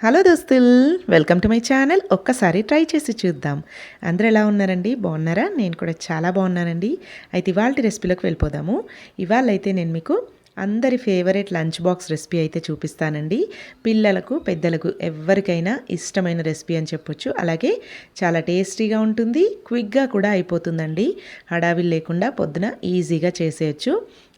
Hello దోస్తుల్, welcome to my channel. ఒక్కసారి try చేసి చూద్దాం. అందరూ ఎలా ఉన్నారండి? బాగున్నారా? నేను కూడా చాలా బాగున్నానండి. అయితే ఇవాళ రెసిపీలోకి వెళ్ళిపోదాము. ఇవాళ అయితే నేను మీకు అందరి ఫేవరెట్ లంచ్ బాక్స్ రెసిపీ అయితే చూపిస్తానండి. పిల్లలకు, పెద్దలకు ఎవరికైనా ఇష్టమైన రెసిపీ అని చెప్పొచ్చు. అలాగే చాలా టేస్టీగా ఉంటుంది, క్విక్గా కూడా అయిపోతుందండి. హడావిడి లేకుండా పొద్దున ఈజీగా చేసేయచ్చు.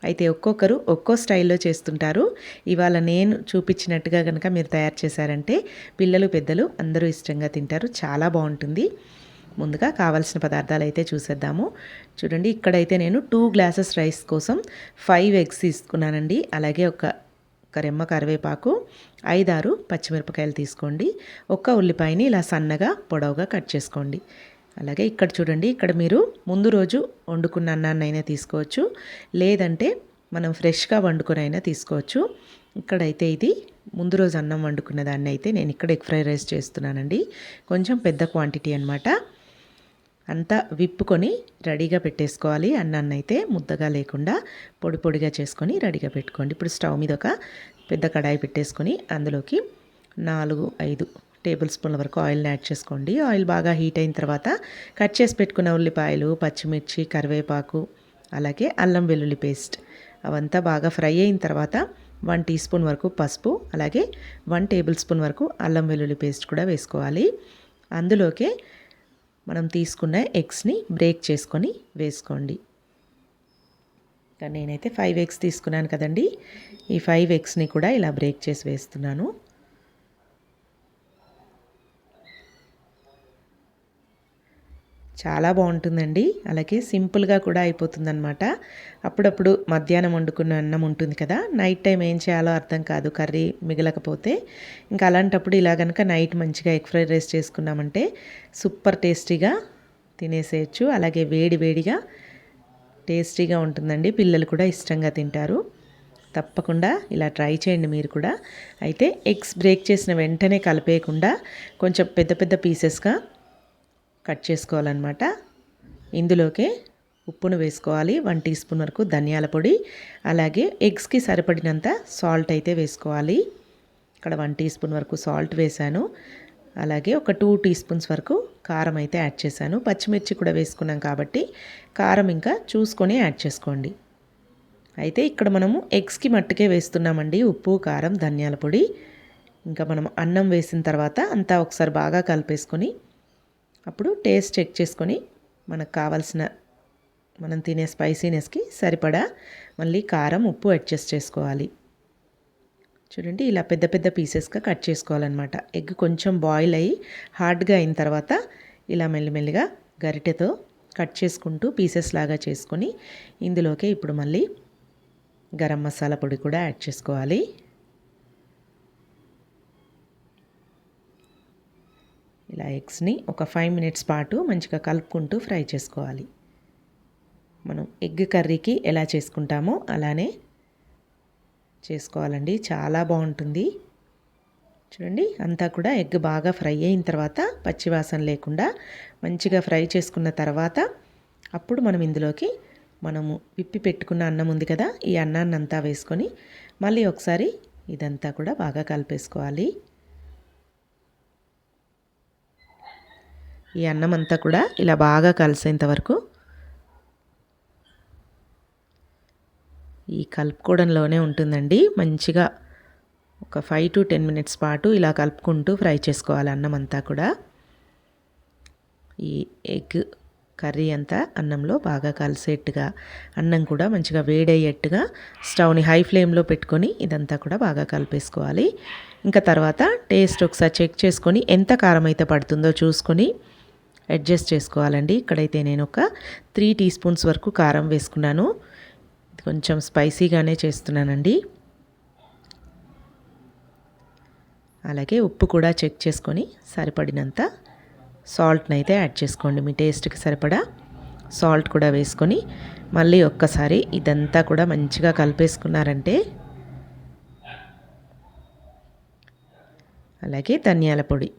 అయితే ఒక్కొక్కరు ఒక్కో స్టైల్లో చేస్తుంటారు. ఇవాళ నేను చూపించినట్టుగా కనుక మీరు తయారు చేశారంటే పిల్లలు, పెద్దలు అందరూ ఇష్టంగా తింటారు. చాలా బాగుంటుంది. ముందుగా కావాల్సిన పదార్థాలు అయితే చూసేద్దాము. చూడండి, ఇక్కడైతే నేను 2 గ్లాసెస్ రైస్ కోసం 5 ఎగ్స్ తీసుకున్నానండి. అలాగే ఒక రెమ్మ కరివేపాకు, 5-6 పచ్చిమిరపకాయలు తీసుకోండి. ఒక్క ఉల్లిపాయని ఇలా సన్నగా పొడవుగా కట్ చేసుకోండి. అలాగే ఇక్కడ చూడండి, ఇక్కడ మీరు ముందు రోజు వండుకున్న అన్నాన్ని అయినా తీసుకోవచ్చు, లేదంటే మనం ఫ్రెష్గా వండుకొని అయినా తీసుకోవచ్చు. ఇక్కడైతే ఇది ముందు రోజు అన్నం వండుకున్న దాన్ని అయితే నేను ఇక్కడ ఎగ్ ఫ్రైడ్ రైస్ చేస్తున్నానండి. కొంచెం పెద్ద క్వాంటిటీ అనమాట. అంతా విప్పుకొని రెడీగా పెట్టేసుకోవాలి. అన్నాన్ని అయితే ముద్దగా లేకుండా పొడి పొడిగా చేసుకొని రెడీగా పెట్టుకోండి. ఇప్పుడు స్టవ్ మీద ఒక పెద్ద కడాయి పెట్టేసుకొని అందులోకి 4-5 టేబుల్ స్పూన్ల వరకు ఆయిల్ని యాడ్ చేసుకోండి. ఆయిల్ బాగా హీట్ అయిన తర్వాత కట్ చేసి పెట్టుకున్న ఉల్లిపాయలు, పచ్చిమిర్చి, కరివేపాకు, అలాగే అల్లం వెల్లుల్లి పేస్ట్ అవంతా బాగా ఫ్రై అయిన తర్వాత 1 టీ స్పూన్ వరకు పసుపు, అలాగే 1 టేబుల్ స్పూన్ వరకు అల్లం వెల్లుల్లి పేస్ట్ కూడా వేసుకోవాలి. అందులోకే మనం తీసుకున్న ఎగ్స్ని బ్రేక్ చేసుకొని వేసుకోండి. నేనైతే 5 ఎగ్స్ తీసుకున్నాను కదండి. ఈ 5 ఎగ్స్ని కూడా ఇలా బ్రేక్ చేసి వేస్తున్నాను. చాలా బాగుంటుందండి. అలాగే సింపుల్గా కూడా అయిపోతుందన్నమాట. అప్పుడప్పుడు మధ్యాహ్నం వండుకున్న అన్నం ఉంటుంది కదా, నైట్ టైం ఏం చేయాలో అర్థం కాదు, కర్రీ మిగలకపోతే. ఇంకా అలాంటప్పుడు ఇలా కనుక నైట్ మంచిగా ఎగ్ ఫ్రైడ్ రైస్ చేసుకున్నామంటే సూపర్ టేస్టీగా తినేసేయచ్చు. అలాగే వేడి వేడిగా టేస్టీగా ఉంటుందండి. పిల్లలు కూడా ఇష్టంగా తింటారు. తప్పకుండా ఇలా ట్రై చేయండి మీరు కూడా. అయితే ఎగ్స్ బ్రేక్ చేసిన వెంటనే కలిపేయకుండా కొంచెం పెద్ద పెద్ద పీసెస్గా కట్ చేసుకోవాలన్నమాట. ఇందులోకే ఉప్పును వేసుకోవాలి, 1 టీ స్పూన్ వరకు ధనియాల పొడి, అలాగే ఎగ్స్కి సరిపడినంత సాల్ట్ అయితే వేసుకోవాలి. ఇక్కడ 1 టీ స్పూన్ వరకు సాల్ట్ వేసాను. అలాగే ఒక 2 టీ స్పూన్స్ వరకు కారం అయితే యాడ్ చేశాను. పచ్చిమిర్చి కూడా వేసుకున్నాం కాబట్టి కారం ఇంకా చూసుకొని యాడ్ చేసుకోండి. అయితే ఇక్కడ మనము ఎగ్స్కి మట్టుకే వేస్తున్నామండి ఉప్పు, కారం, ధనియాల పొడి. ఇంకా మనం అన్నం వేసిన తర్వాత అంతా ఒకసారి బాగా కలిపేసుకొని అప్పుడు టేస్ట్ చెక్ చేసుకొని మనకు కావాల్సిన మనం తినే స్పైసీనెస్కి సరిపడా మళ్ళీ కారం, ఉప్పు అడ్జస్ట్ చేసుకోవాలి. చూడండి, ఇలా పెద్ద పెద్ద పీసెస్గా కట్ చేసుకోవాలన్నమాట. ఎగ్ కొంచెం బాయిల్ అయ్యి హార్డ్గా అయిన తర్వాత ఇలా మెల్లిమెల్లిగా గరిటెతో కట్ చేసుకుంటూ పీసెస్ లాగా చేసుకొని ఇందులోకి ఇప్పుడు మళ్ళీ గరం మసాలా పొడి కూడా యాడ్ చేసుకోవాలి. ఇలా ఎగ్స్ని ఒక 5 మినిట్స్ పాటు మంచిగా కలుపుకుంటూ ఫ్రై చేసుకోవాలి. మనం ఎగ్ కర్రీకి ఎలా చేసుకుంటామో అలానే చేసుకోవాలండి. చాలా బాగుంటుంది. చూడండి, అంతా కూడా ఎగ్ బాగా ఫ్రై అయిన తర్వాత పచ్చివాసన లేకుండా మంచిగా ఫ్రై చేసుకున్న తర్వాత అప్పుడు మనం ఇందులోకి మనము విప్పి పెట్టుకున్న అన్నం ఉంది కదా, ఈ అన్నాన్ని అంతా వేసుకొని మళ్ళీ ఒకసారి ఇదంతా కూడా బాగా కలిపేసుకోవాలి. ఈ అన్నం అంతా కూడా ఇలా బాగా కలిసేంత వరకు ఈ కలుపుకోవడంలోనే ఉంటుందండి. మంచిగా ఒక 5 to 10 మినిట్స్ పాటు ఇలా కలుపుకుంటూ ఫ్రై చేసుకోవాలి అన్నం అంతా కూడా. ఈ ఎగ్ కర్రీ అంతా అన్నంలో బాగా కలిసేట్టుగా, అన్నం కూడా మంచిగా వేడయ్యేట్టుగా స్టవ్ని హై ఫ్లేమ్లో పెట్టుకొని ఇదంతా కూడా బాగా కలిపేసుకోవాలి. ఇంకా తర్వాత టేస్ట్ ఒకసారి చెక్ చేసుకొని ఎంత కారం అయితే పడుతుందో చూసుకొని అడ్జస్ట్ చేసుకోవాలండి. ఇక్కడైతే నేను ఒక 3 టీ స్పూన్స్ వరకు కారం వేసుకున్నాను. కొంచెం స్పైసీగానే చేస్తున్నానండి. అలాగే ఉప్పు కూడా చెక్ చేసుకొని సరిపడినంత సాల్ట్ని అయితే యాడ్ చేసుకోండి. మీ టేస్ట్కి సరిపడా సాల్ట్ కూడా వేసుకొని మళ్ళీ ఒక్కసారి ఇదంతా కూడా మంచిగా కలిపేసుకున్నారంటే, అలాగే ధనియాల పొడి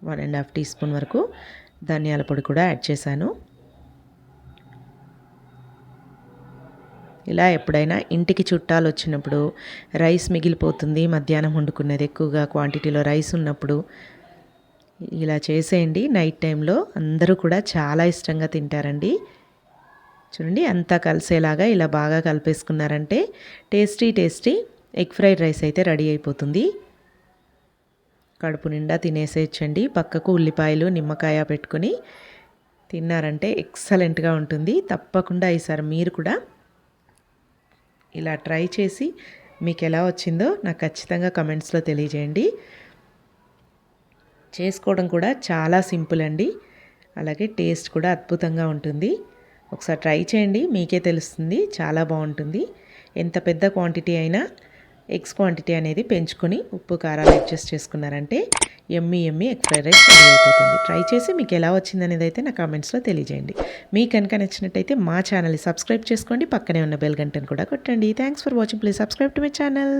1.5 టీ స్పూన్ వరకు ధనియాల పొడి కూడా యాడ్ చేశాను. ఇలా ఎప్పుడైనా ఇంటికి చుట్టాలు వచ్చినప్పుడు రైస్ మిగిలిపోతుంది, మధ్యాహ్నం వండుకునేది ఎక్కువగా క్వాంటిటీలో రైస్ ఉన్నప్పుడు ఇలా చేసేయండి. నైట్ టైంలో అందరూ కూడా చాలా ఇష్టంగా తింటారండి. చూడండి అంతా కలిసేలాగా ఇలా బాగా కలిపేసుకున్నారంటే టేస్టీ ఎగ్ ఫ్రైడ్ రైస్ అయితే రెడీ అయిపోతుంది. కడుపు నిండా తినేసేయచ్చండి. పక్కకు ఉల్లిపాయలు నిమ్మకాయ పెట్టుకొని తిన్నారంటే ఎక్సలెంట్గా ఉంటుంది. తప్పకుండా ఈసారి మీరు కూడా ఇలా ట్రై చేసి మీకు ఎలా వచ్చిందో నాకు ఖచ్చితంగా కమెంట్స్లో తెలియజేయండి. చేసుకోవడం కూడా చాలా సింపుల్ అండి. అలాగే టేస్ట్ కూడా అద్భుతంగా ఉంటుంది. ఒకసారి ట్రై చేయండి, మీకే తెలుస్తుంది. చాలా బాగుంటుంది. ఎంత పెద్ద క్వాంటిటీ అయినా ఎగ్స్ క్వాంటిటీ అనేది పెంచుకొని ఉప్పు కారాలు అడ్జస్ట్ చేసుకున్నారంటే Emmy egg fried rice ready అయిపోతుంది. ట్రై చేసి మీకు ఎలా వచ్చిందనేది అయితే నా కామెంట్స్లో తెలియజేయండి. మీకు కనుక నచ్చినట్టయితే మా ఛానల్ని సబ్స్క్రైబ్ చేసుకోండి. పక్కనే ఉన్న బెల్ గంటను కూడా కొట్టండి. Thanks for watching. Please subscribe to my channel.